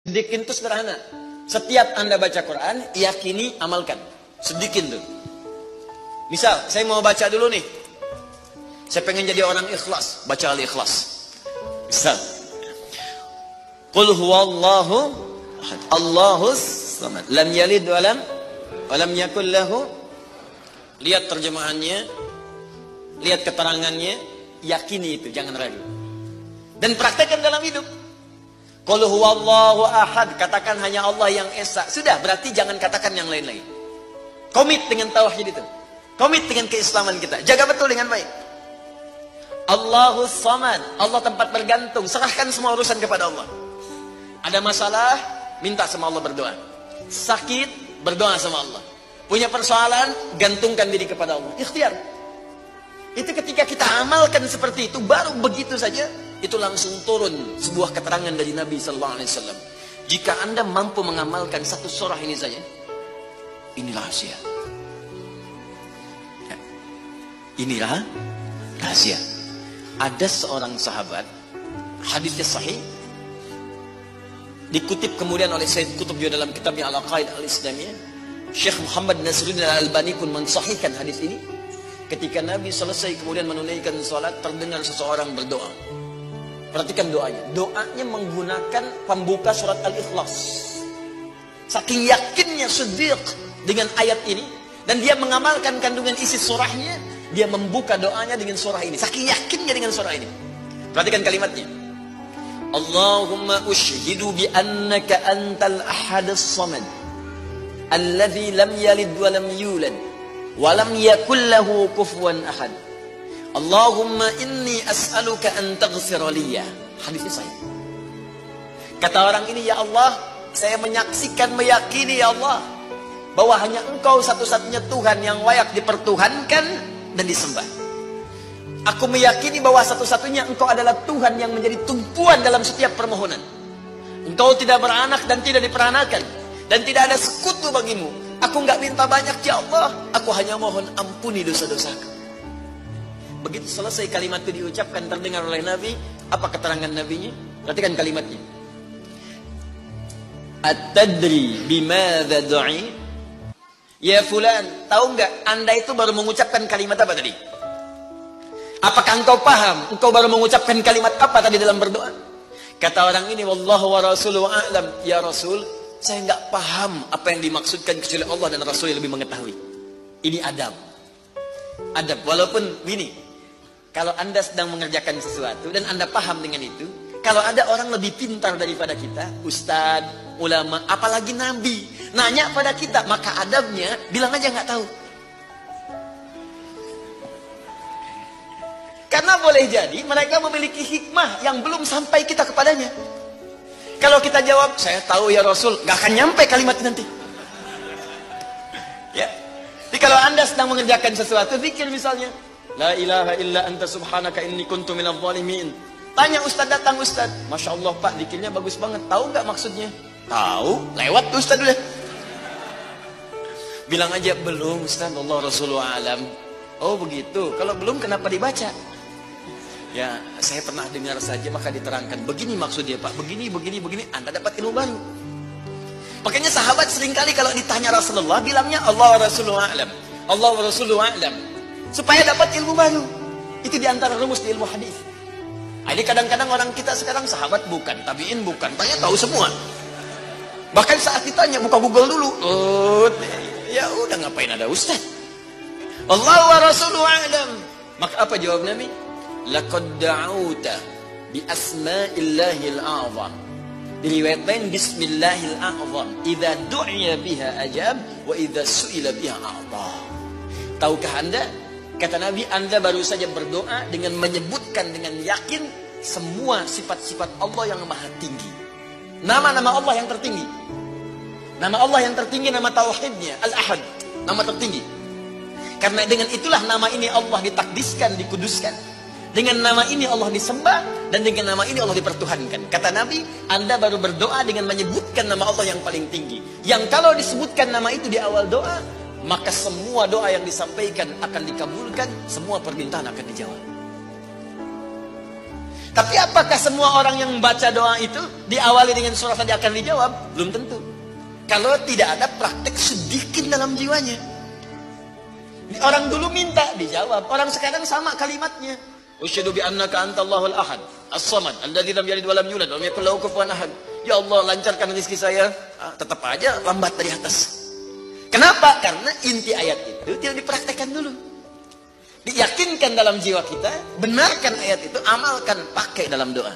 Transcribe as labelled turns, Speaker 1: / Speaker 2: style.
Speaker 1: Sedikit itu sederhana. Setiap Anda baca Quran, yakini, amalkan. Sedikit tuh. Misal, saya mau baca dulu nih. Saya pengen jadi orang ikhlas, baca Al-Ikhlas. Misal. Qul huwallahu ahad, Allahus samad, lam yalid wa lam yakul lahu. Lihat terjemahannya, lihat keterangannya, yakini itu, jangan ragu. Dan praktekkan dalam hidup. Qul huwallahu ahad, katakan hanya Allah yang esa. Sudah, berarti jangan katakan yang lain-lain. Komit dengan tauhid itu. Komit dengan keislaman kita. Jaga betul dengan baik. Allahus samad, Allah tempat bergantung. Serahkan semua urusan kepada Allah. Ada masalah, minta sama Allah, berdoa. Sakit, berdoa sama Allah. Punya persoalan, gantungkan diri kepada Allah. Ikhtiar. Itu ketika kita amalkan seperti itu, baru begitu saja, itu langsung turun sebuah keterangan dari Nabi Sallallahu Alaihi Wasallam. Jika Anda mampu mengamalkan satu surah ini saja, ini rahasia. Ya. Inilah rahasia. Ada seorang sahabat, hadisnya sahih, dikutip kemudian oleh Sayyid Qutb juga dalam kitabnya Al-Aqaid Al-Islamiyah. Syekh Muhammad Nasruddin Al-Albani pun mensahihkan hadis ini. Ketika Nabi selesai kemudian menunaikan salat, terdengar seseorang berdoa. Perhatikan doanya. Doanya menggunakan pembuka surat Al-Ikhlas. Saking yakinnya Siddiq dengan ayat ini, dan dia mengamalkan kandungan isi surahnya, dia membuka doanya dengan surah ini. Saking yakinnya dengan surah ini. Perhatikan kalimatnya. Allahumma ushhidu bi annaka antal ahadus samad, alladzi lam yalid wa lam yulad wa lam yakul lahu kufuwan ahad. Allahumma inni as'aluka an taghfira liya. Hadisnya sahih. Kata orang ini, ya Allah, saya menyaksikan, meyakini ya Allah, bahwa hanya Engkau satu-satunya Tuhan yang layak dipertuhankan dan disembah. Aku meyakini bahwa satu-satunya Engkau adalah Tuhan yang menjadi tumpuan dalam setiap permohonan. Engkau tidak beranak dan tidak diperanakan, dan tidak ada sekutu bagimu. Aku nggak minta banyak ya Allah, aku hanya mohon ampuni dosa-dosaku. Begitu selesai kalimat itu diucapkan, terdengar oleh Nabi. Apa keterangan Nabinya? Perhatikan kalimatnya. At-tadri bimadza du'i? Ya fulan, tahu nggak Anda itu baru mengucapkan kalimat apa tadi? Apakah engkau paham? Engkau baru mengucapkan kalimat apa tadi dalam berdoa? Kata orang ini, wallahu wa rasuluhu a'lam. Ya Rasul, saya nggak paham apa yang dimaksudkan kecuali Allah dan Rasul yang lebih mengetahui. Ini adab. Adab, walaupun ini. Kalau Anda sedang mengerjakan sesuatu dan Anda paham dengan itu, kalau ada orang lebih pintar daripada kita, ustadz, ulama, apalagi nabi, nanya pada kita, maka adabnya bilang aja nggak tahu. Karena boleh jadi mereka memiliki hikmah yang belum sampai kita kepadanya. Kalau kita jawab, saya tahu ya Rasul, nggak akan nyampe kalimat nanti. Ya. Jadi kalau Anda sedang mengerjakan sesuatu, zikir misalnya, la ilaha illa anta subhanaka inni kuntu minadh dhalimin. Tanya ustaz, datang ustaz. Masya Allah Pak, dikirnya bagus banget. Tahu nggak maksudnya? Tahu, lewat tuh ustaz udah. Bilang aja, belum ustaz, Allah Rasulullah alam. Oh begitu, kalau belum kenapa dibaca? Ya, saya pernah dengar saja, maka diterangkan. Begini maksudnya Pak, begini, Anda dapat ilmu baru. Makanya sahabat seringkali kalau ditanya Rasulullah, bilangnya Allah Rasulullah alam. Allah Rasulullah alam. Supaya dapat ilmu baru. Itu diantara rumus di ilmu hadis. Ini kadang-kadang orang kita sekarang sahabat bukan, tabiin bukan, tanya tahu semua. Bahkan saat ditanya buka Google dulu. Ya udah, ngapain ada ustaz? Allah wa rasuluhu a'lam. Maka apa jawab Nabi? Laqad da'uta bi asma'illahil a'zam. Diriwayatkan bismillahil a'zam. Idza du'iya biha ajab wa idza su'ila biha a'ta. Tahukah Anda? Kata Nabi, Anda baru saja berdoa dengan menyebutkan dengan yakin semua sifat-sifat Allah yang maha tinggi. Nama-nama Allah yang tertinggi. Nama Allah yang tertinggi, nama tauhidnya, Al-Ahad. Nama tertinggi. Karena dengan itulah nama ini Allah ditakdiskan, dikuduskan. Dengan nama ini Allah disembah, dan dengan nama ini Allah dipertuhankan. Kata Nabi, Anda baru berdoa dengan menyebutkan nama Allah yang paling tinggi. Yang kalau disebutkan nama itu di awal doa, maka semua doa yang disampaikan akan dikabulkan, semua permintaan akan dijawab. Tapi apakah semua orang yang membaca doa itu diawali dengan surah tadi akan dijawab? Belum tentu. Kalau tidak ada praktek sedikit dalam jiwanya. Orang dulu minta dijawab, orang sekarang sama kalimatnya. Usyhadu bi annaka antallahul ahad, as-samad, alladzi lam yalid wa lam yulad wa lam yakul lahu kufuwan ahad. Ya Allah, lancarkan rezeki saya. Tetap aja lambat dari atas. Kenapa? Karena inti ayat itu tidak dipraktekkan dulu. Diyakinkan dalam jiwa kita, benarkan ayat itu, amalkan, pakai dalam doa.